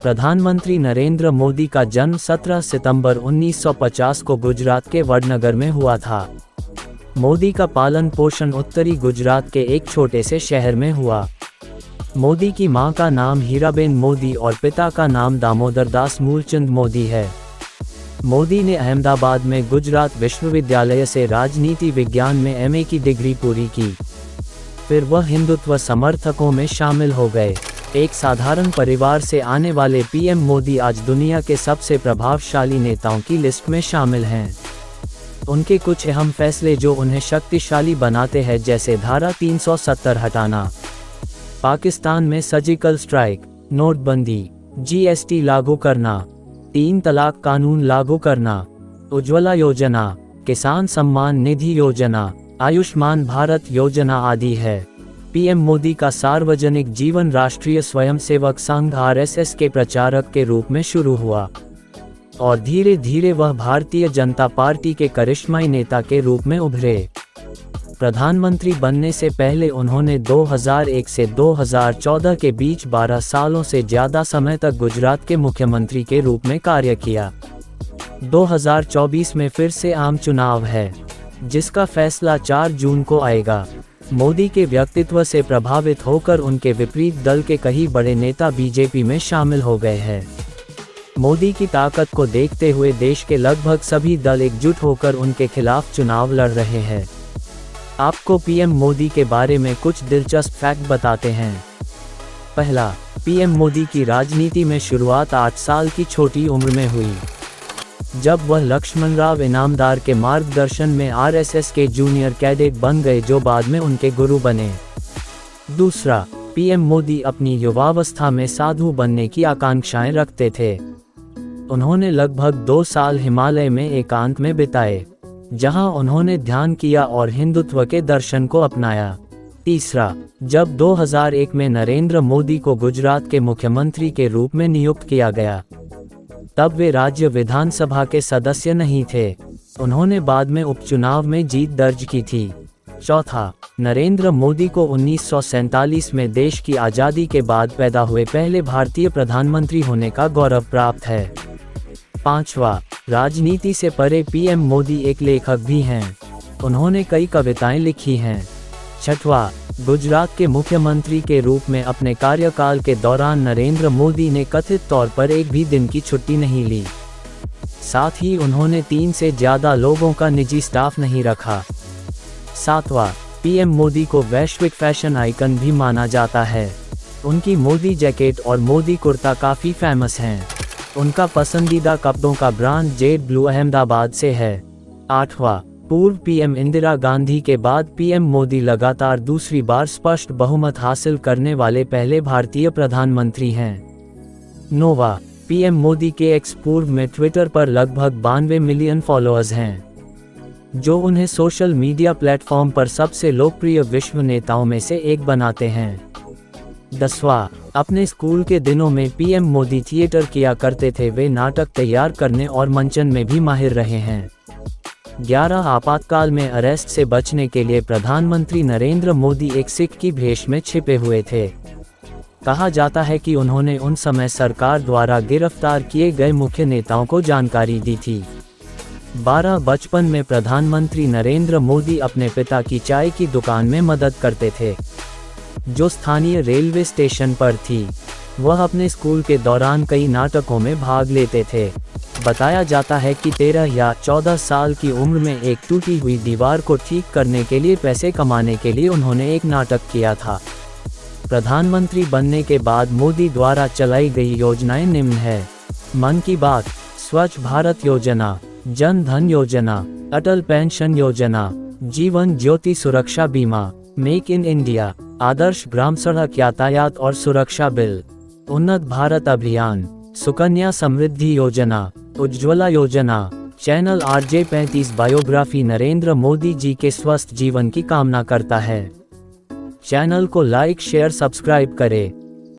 प्रधानमंत्री नरेंद्र मोदी का जन्म 17 सितंबर 1950 को गुजरात के वडनगर में हुआ था। मोदी का पालन पोषण उत्तरी गुजरात के एक छोटे से शहर में हुआ। मोदी की मां का नाम हीराबेन मोदी और पिता का नाम दामोदर दास मूलचंद मोदी है। मोदी ने अहमदाबाद में गुजरात विश्वविद्यालय से राजनीति विज्ञान में एमए की डिग्री पूरी की। फिर वह हिंदुत्व समर्थकों में शामिल हो गए। एक साधारण परिवार से आने वाले पीएम मोदी आज दुनिया के सबसे प्रभावशाली नेताओं की लिस्ट में शामिल हैं। उनके कुछ अहम फैसले जो उन्हें शक्तिशाली बनाते हैं, जैसे धारा 370 हटाना, पाकिस्तान में सर्जिकल स्ट्राइक, नोटबंदी, जीएसटी लागू करना, 3 तलाक कानून लागू करना, उज्ज्वला योजना, किसान सम्मान निधि योजना, आयुष्मान भारत योजना आदि है। पीएम मोदी का सार्वजनिक जीवन राष्ट्रीय स्वयंसेवक संघ आरएसएस के प्रचारक के रूप में शुरू हुआ और धीरे धीरे वह भारतीय जनता पार्टी के करिश्माई नेता के रूप में उभरे। प्रधानमंत्री बनने से पहले उन्होंने 2001 से 2014 के बीच 12 सालों से ज़्यादा समय तक गुजरात के मुख्यमंत्री के रूप में कार्य किया। 2024 में फिर से आम चुनाव है, जिसका फैसला 4 जून को आएगा। मोदी के व्यक्तित्व से प्रभावित होकर उनके विपरीत दल के कई बड़े नेता बीजेपी में शामिल हो गए हैं। मोदी की ताकत को देखते हुए देश के लगभग सभी दल एकजुट होकर उनके खिलाफ चुनाव लड़ रहे हैं। आपको पीएम मोदी के बारे में कुछ दिलचस्प फैक्ट बताते हैं। पहला, पीएम मोदी की राजनीति में शुरुआत 8 साल की छोटी उम्र में हुई, जब वह लक्ष्मणराव इनामदार के मार्गदर्शन में आरएसएस के जूनियर कैडेट बन गए, जो बाद में उनके गुरु बने। दूसरा, पीएम मोदी अपनी युवावस्था में साधु बनने की आकांक्षाएं रखते थे। उन्होंने लगभग 2 साल हिमालय में एकांत में बिताए, जहां उन्होंने ध्यान किया और हिंदुत्व के दर्शन को अपनाया। तीसरा, जब 2001 में नरेंद्र मोदी को गुजरात के मुख्यमंत्री के रूप में नियुक्त किया गया, तब वे राज्य विधानसभा के सदस्य नहीं थे। उन्होंने बाद में उपचुनाव में जीत दर्ज की थी। चौथा, नरेंद्र मोदी को 1947 में देश की आज़ादी के बाद पैदा हुए पहले भारतीय प्रधानमंत्री होने का गौरव प्राप्त है। पांचवा, राजनीति से परे पीएम मोदी एक लेखक भी हैं। उन्होंने कई कविताएं लिखी हैं। छठवां, गुजरात के मुख्यमंत्री के रूप में अपने कार्यकाल के दौरान नरेंद्र मोदी ने कथित तौर पर एक भी दिन की छुट्टी नहीं ली। साथ ही उन्होंने 3 से ज़्यादा लोगों का निजी स्टाफ नहीं रखा। सातवां, पीएम मोदी को वैश्विक फैशन आइकन भी माना जाता है। उनकी मोदी जैकेट और मोदी कुर्ता काफ़ी फेमस हैं। उनका पसंदीदा कपड़ों का ब्रांड जेड ब्लू अहमदाबाद से है। आठवां, पूर्व पीएम इंदिरा गांधी के बाद पीएम मोदी लगातार दूसरी बार स्पष्ट बहुमत हासिल करने वाले पहले भारतीय प्रधानमंत्री हैं। नौवां, पीएम मोदी के एक्स पूर्व में ट्विटर पर लगभग 92 मिलियन फॉलोअर्स हैं, जो उन्हें सोशल मीडिया प्लेटफॉर्म पर सबसे लोकप्रिय विश्व नेताओं में से एक बनाते हैं। 10वां, अपने स्कूल के दिनों में पीएम मोदी थिएटर किया करते थे। वे नाटक तैयार करने और मंचन में भी माहिर रहे हैं। 11, आपातकाल में अरेस्ट से बचने के लिए प्रधानमंत्री नरेंद्र मोदी एक सिख की भेष में छिपे हुए थे। कहा जाता है कि उन्होंने उन समय सरकार द्वारा गिरफ्तार किए गए मुख्य नेताओं को जानकारी दी थी। 12, बचपन में प्रधानमंत्री नरेंद्र मोदी अपने पिता की चाय की दुकान में मदद करते थे, जो स्थानीय रेलवे स्टेशन पर थी। वह अपने स्कूल के दौरान कई नाटकों में भाग लेते थे। बताया जाता है कि 13 या 14 साल की उम्र में एक टूटी हुई दीवार को ठीक करने के लिए पैसे कमाने के लिए उन्होंने एक नाटक किया था। प्रधानमंत्री बनने के बाद मोदी द्वारा चलाई गई योजनाएं निम्न है: मन की बात, स्वच्छ भारत योजना, जन धन योजना, अटल पेंशन योजना, जीवन ज्योति सुरक्षा बीमा, make in India, Adarsh Gram सड़क यातायात और सुरक्षा बिल, उन्नत भारत अभियान, सुकन्या समृद्धि योजना, उज्ज्वला योजना। Channel RJ 35 biography Narendra Modi ji के स्वस्थ जीवन की कामना करता है। चैनल को लाइक शेयर सब्सक्राइब करें।